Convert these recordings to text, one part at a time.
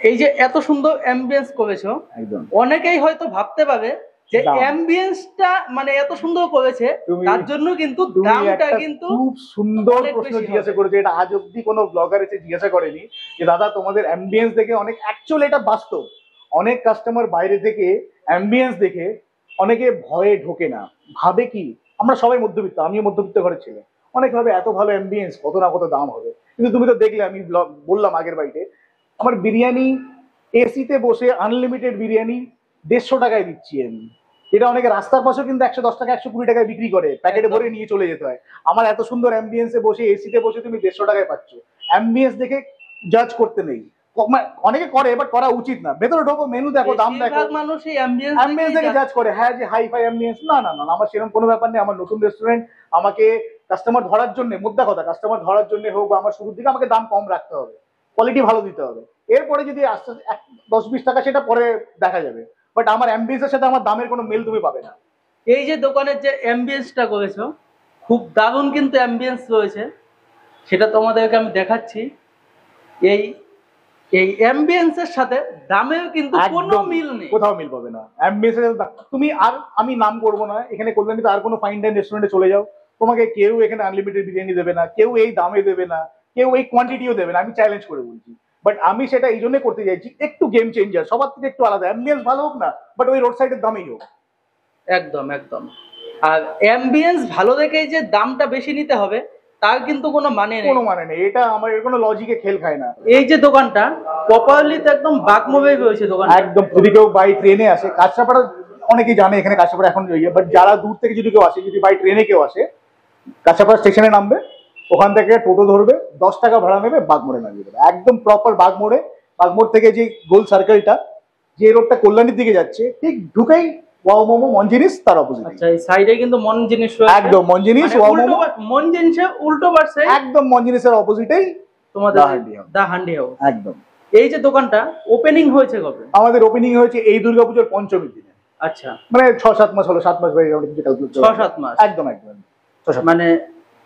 এই যে এত সুন্দর অ্যাম্বিয়েন্স করেছো, একদম অনেকেই হয়তো ভাবতে পারে যে দাম। অ্যাম্বিয়েন্সটা মানে এত সুন্দর করেছে, তুমি তার জন্য কিন্তু তুমি দামটা একটা কিন্তু খুব সুন্দর অনেক প্রশ্ন বেশি জিজ্ঞাসা হবে। করেছো, এটা আজ অব্দি কোনো ব্লগার এসে জিজ্ঞাসা করেনি যে দাদা তোমাদের অ্যাম্বিয়েন্স দেখে অনেক, অ্যাকচুয়ালি এটা বাস্তব, অনেক কাস্টমার বাইরে থেকে অ্যাম্বিয়েন্স দেখে অনেকে ভয়ে ঢোকে না, ভাবে কি আমরা সবাই মধ্যবিত্ত, আমিও মধ্যবিত্ত ঘরের ছেলে, অনেক ভাবে এত ভালো অ্যাম্বিয়েন্স কত না কত দাম হবে। কিন্তু তুমি তো দেখলে, আমি বললাম আগের বাড়িতে আমার বিরিয়ানি এসিতে বসে আনলিমিটেড বিরিয়ানি 150 টাকায় দিচ্ছি আমি। এটা অনেকে রাস্তার পাশেও কিন্তু 110 টাকা 120 টাকায় বিক্রি করে, প্যাকেটে ভরে নিয়ে চলে যেতে হয়। আমার এত সুন্দর অ্যাম্বিয়েন্সে বসে এসিতে বসে তুমি 150 টাকায় পাচ্ছ। অ্যাম্বিয়েন্স দেখে জাজ করতে নেই, অনেকে করে, বাট করা উচিত না। ভেতরে ঢোকো, মেনু দেখো, দাম দেখো, বেশিরভাগ মানুষ এই অ্যাম্বিয়েন্স অ্যাম্বিয়েন্স দেখেই দেখে জাজ করে, হ্যাঁ যে হাই ফাই অ্যাম্বিয়েন্স, না না না না, আমার সেরকম কোনো ব্যাপার নেই। আমার নতুন রেস্টুরেন্ট, আমাকে কাস্টমার ধরার জন্য, মোদ্দা কথা কাস্টমার ধরার জন্য হোক বা আমার শুরুর দিকে আমাকে দাম কম রাখতে হবে, কোয়ালিটি ভালো দিতে হবে। এরপরে যদি আস্তে আস্তে 10-20 টাকা সেটা পরে দেখা যাবে, বাট আমার অ্যাম্বিয়েন্সের সাথে আমার দামের কোনো মেল তুমি পাবে না। এই যে দোকানের যে অ্যাম্বিয়েন্সটা করেছো, খুব দারুণ কিন্তু অ্যাম্বিয়েন্স রয়েছে, সেটা তোমাদেরকে আমি দেখাচ্ছি। এই এই অ্যাম্বিয়েন্সের সাথে দামের কিন্তু কোনো একদম মিল নেই। কোথাও মিল পাবে না অ্যাম্বিয়েন্সের। তুমি আর, আমি নাম করবো না এখানে, কল্যাণীতে আর কোনো ফাইন ডাইন রেস্টুরেন্টে চলে যাও, তোমাকে কেউ এখানে আনলিমিটেড বিরিয়ানি দেবে না, কেউ এই দামে দেবে না, কেউ এই কোয়ান্টিটিও দেবে না, আমি চ্যালেঞ্জ করে বলছি। বাট আমি সেটা এই জন্য করতে চাইছি, একটু গেম চেঞ্জার, সবার থেকে একটু আলাদা, অ্যাম্বিয়েন্স ভালো হোক না, বাট ওই রোড সাইডের দামেই হোক। একদম একদম। আর অ্যাম্বিয়েন্স ভালো দেখেই যে দামটা বেশি নিতে হবে, তার কিন্তু কোনো মানে নেই। কোনো মানে নেই, এটা আমার এর কোনো লজিকে খেল খায় না। এই যে দোকানটা প্রপারলি তো একদম বাগমোবেই রয়েছে দোকানটা। একদম, যদি কেউ বাই ট্রেনে আসে কাঁচরাপাড়া, অনেকেই জানে এখানে কাঁচরাপাড়া এখন, বাট যারা দূর থেকে যদি কেউ আসে, যদি বাই ট্রেনে কেউ আসে, কাঁচরাপাড়া স্টেশনে নামবে, ওখান থেকে টোটো ধরবে, 10 টাকা ভাড়া নেবে, বাগমোড়ে নামিয়ে দেবে, একদম প্রপার বাগমোড়ে। বাগমোড় থেকে যে গোল সার্কেলটা, যে রোডটা কল্যাণীর দিকে যাচ্ছে, ঠিক ঢুকেই ওয়াও মোমো মন জিনিস তার অপোজিট। আচ্ছা, এই সাইডে কিন্তু মন জিনিস রয়েছে। একদম মন জিনিস, মানে ওয়াও উল্টো মোমো, মন জিনিসের উল্টো পাশে একদম মন জিনিসের অপোজিটেই তোমাদের দা হান্ডি হাউস। দা হান্ডি হাউস। একদম। এই যে দোকানটা ওপেনিং হয়েছে কবে? আমাদের ওপেনিং হয়েছে এই দুর্গাপুজোর পঞ্চমীর দিনে। আচ্ছা, মানে 6-7 মাস হলো, 7 মাস হয়ে গেল কিছু ক্যালকুলেট। 6-7 মাস। একদম একদম 6-7 মাস। মানে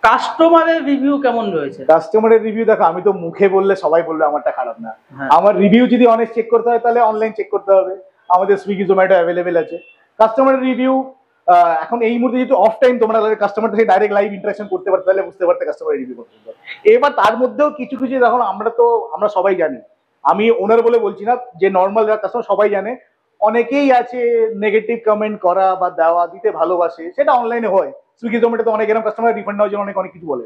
কাস্টমারের রিভিউ কেমন রয়েছে? কাস্টমারের রিভিউ দেখো, আমি তো মুখে বললে সবাই বলবে আমারটা খারাপ না, হ্যাঁ। আমার রিভিউ যদি অনেক চেক করতে হয় তাহলে অনলাইন চেক করতে হবে, আমাদের সুইগি জোম্যাটো অ্যাভেলেবেল আছে। কাস্টমারের রিভিউ এখন এই মুহূর্তে যেহেতু অফ টাইম, তোমরা কাস্টমারের সাথে ডাইরেক্ট লাইভ ইন্টারাকশন করতে পারতে, তাহলে বুঝতে পারতে কাস্টমার রিভিউ করতে পারতে। এবার তার মধ্যেও কিছু কিছু, দেখো আমরা সবাই জানি, আমি ওনার বলে বলছি না, যে নর্মাল যারা কাস্টমার সবাই জানে, অনেকেই আছে নেগেটিভ কমেন্ট করা বা দেওয়া দিতে ভালোবাসে, সেটা অনলাইনে হয়। সুইগি জোম্যাটোতে অনেক এরকম কাস্টমার রিফান্ড নেওয়ার জন্য অনেক অনেক কিছু বলে,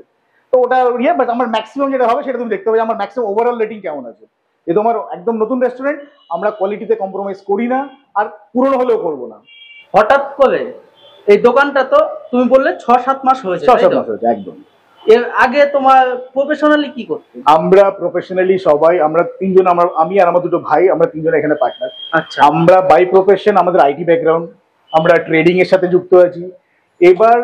তো ওটা ইয়ে। বাট আমার ম্যাক্সিমাম যেটা হবে সেটা তুমি দেখতে পাবে, আমার ম্যাক্সিমাম ওভারঅল রেটিং কেমন আছে। যে তোমার একদম নতুন রেস্টুরেন্ট, আমরা কোয়ালিটিতে কম্প্রোমাইজ করি না, আর পুরনো হলেও করবো না। হঠাৎ করে এই দোকানটা তো তুমি বললে 6-7 মাস হয়েছে, 6-7 তাই তো? মাস হয়েছে একদম। এর আগে তোমার প্রফেশনালি কি করতে? আমরা প্রফেশনালি সবাই, আমরা তিনজন, আমি আর আমার দুটো ভাই, আমরা তিনজন এখানে পার্টনার। আচ্ছা। আমরা বাই প্রফেশন, আমাদের আইটি ব্যাকগ্রাউন্ড, আমরা ট্রেডিং এর সাথে যুক্ত আছি। এবার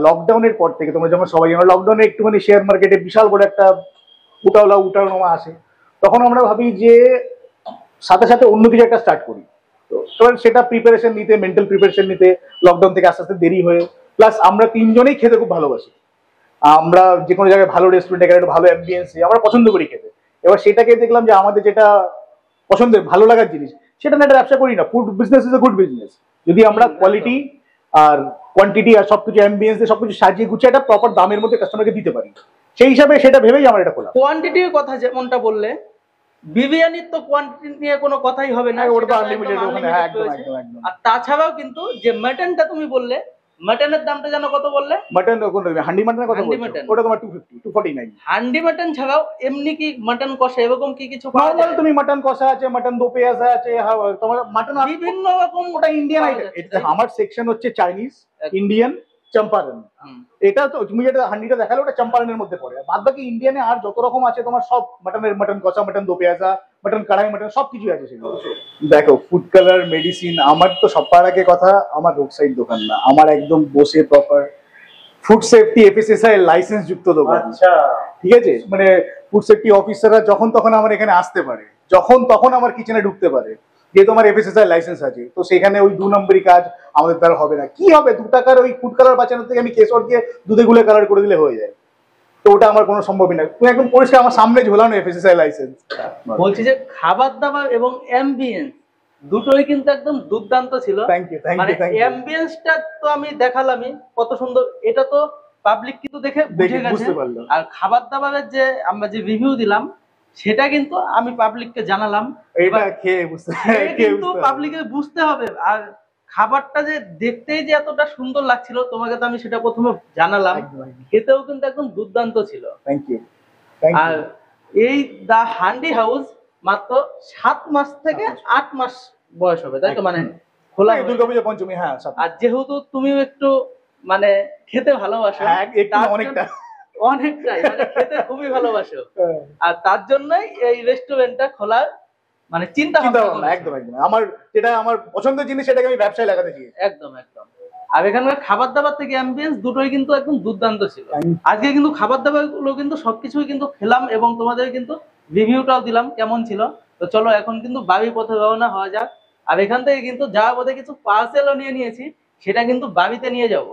লকডাউনের পর থেকে, তোমরা যেমন সবাই জানো, লকডাউনে একটুখানি শেয়ার মার্কেটে বিশাল বড় একটা উঠানামা আসে, তখন আমরা ভাবি যে সাথে সাথে অন্য কিছু একটা স্টার্ট করি। তো এবার সেটা প্রিপারেশন নিতে, মেন্টাল প্রিপারেশন নিতে লকডাউন থেকে আস্তে আস্তে দেরি হয়ে, প্লাস আমরা তিনজনেই খেতে খুব ভালোবাসি, আমরা যে কোনো জায়গায় ভালো রেস্টুরেন্টে গেলে একটু ভালো অ্যাম্বিয়েন্সে আমরা পছন্দ করি খেতে। এবার সেটাকে দেখলাম যে আমাদের যেটা পছন্দের ভালো লাগার জিনিস, সেটা না একটা ব্যবসা করি না। Food business is a good business, যদি আমরা কোয়ালিটি আর কোয়ান্টিটি আর সবকিছু অ্যাম্বিয়েন্স দিয়ে সবকিছু সাজিয়ে গুছিয়ে একটা প্রপার দামের মধ্যে কাস্টমারকে দিতে পারি, সেই হিসাবে সেটা ভেবেই আমার এটা খোলা। কোয়ান্টিটির কথা যেমনটা বললে, বিরিয়ানির তো কোয়ান্টিটি নিয়ে কোনো কথাই হবে না, ওটা তো সেটা তো আনলিমিটেড একদম ওখানে, হ্যাঁ আনলিমিটেড একদম রয়েছে। একদম একদম। আর তাছাড়াও কিন্তু যে মাটনটা তুমি বললে, মাটনের দামটা যেন কত বললে? মাটন কোন হান্ডি মাটনের কথা হান্ডি বলছো? মাটন। ওটা তোমার 250 249। হান্ডি মাটন ছাড়াও এমনি কি মাটন কষা এরকম কি কিছু পাওয়া নর্মাল যায়? তুমি মাটন কষা আছে, মাটন দো পেঁয়াজা আছে, তোমার মাটন বিভিন্ন রকম ওটা ইন্ডিয়ান পাওয়া আইটেম। যাচ্ছে, এটা তাই তো? আমার সেকশন হচ্ছে চাইনিজ, একদম। ইন্ডিয়ান, চম্পারন। হুম। এটা তো তুমি যেটা হান্ডিটা দেখালে ওটা চম্পারনের মধ্যে পড়ে, বাদ বাকি ইন্ডিয়ানে আর যত রকম আছে তোমার সব মাটন কষা, মাটন দো পেঁয়াজা, মাটন কড়াই মাটন, সবকিছু আছে সেগুলো। দেখো ফুড কালার মেডিসিন, আমার তো সবার আগে কথা, আমার রোড সাইড দোকান না, আমার একদম বসে proper food safety FSSI licence যুক্ত দোকান। আচ্ছা। ঠিক আছে, মানে ফুড সেফটি অফিসাররা যখন তখন আমার এখানে আসতে পারে, যখন তখন আমার কিচেনে ঢুকতে পারে, যে তোমার এফএসএসআই লাইসেন্স আছে। তো সেখানে ওই 2 নম্বরই কাজ আমাদের দ্বারা হবে না। কি হবে, 2 টাকার ওই ফুড কালার বাঁচানোর থেকে আমি কেশর দিয়ে দুধে গুলে কালার করে দিলে হয়ে যায়। তো ওটা আমার কোনো সম্ভবই না, তুমি একদম পরিষ্কার আমার সামনে ঝোলানো এফএসএসআই লাইসেন্স। বলছি যে খাবার দাবার এবং অ্যাম্বিয়েন্স দুটোই কিন্তু একদম দুর্দান্ত ছিল। থ্যাংক ইউ, থ্যাংক মানে ইউ, থ্যাংক ইউ। অ্যাম্বিয়েন্সটা তো আমি দেখালামই কত সুন্দর, এটা তো পাবলিক কিন্তু দেখে বুঝে গেছে। বুঝতে পারলো। আর খাবার দাবারের যে আমরা যে রিভিউ দিলাম সেটা কিন্তু আমি পাবলিককে জানালাম। এটা খেয়ে বুঝতে কিন্তু পাবলিকের বুঝতে হবে। আর খাবারটা যে দেখতেই যে এতটা সুন্দর লাগছিল তোমাকে তো আমি সেটা প্রথমে জানালাম, খেতেও কিন্তু একদম দুর্দান্ত ছিল। Thank you. আর এই দা হান্ডি হাউস মাত্র 7 মাস থেকে 8 মাস বয়স হবে, তাই তো? মানে খোলা হয়েছে। দুর্গাপূজা পঞ্চমী, হ্যাঁ। আর যেহেতু তুমিও একটু মানে খেতে ভালোবাসো, হ্যাঁ, একটু তার না, অনেকটা। অনেকটাই মানে খেতে খুবই ভালোবাসো, আর তার জন্যই এই রেস্টুরেন্টটা খোলার মানে চিন্তা ভাবনা ভাবনা, করেছো। একদম একদম। আমার যেটা আমার পছন্দের জিনিস সেটাকে আমি ব্যবসায় লাগাতে চাই। একদম একদম। আর এখানকার খাবার দাবার থেকে অ্যাম্বিয়েন্স দুটোই কিন্তু একদম দুর্দান্ত ছিল। Thank you. আজকে কিন্তু খাবার দাবার গুলো কিন্তু সবকিছুই কিন্তু খেলাম এবং তোমাদের কিন্তু রিভিউটাও দিলাম কেমন ছিল। তো চলো এখন কিন্তু বাড়ির পথে রওনা হওয়া যাক। আর এখান থেকে কিন্তু যাওয়ার পথে কিছু পার্সেলও নিয়ে নিয়েছি, সেটা কিন্তু বাড়িতে নিয়ে যাব।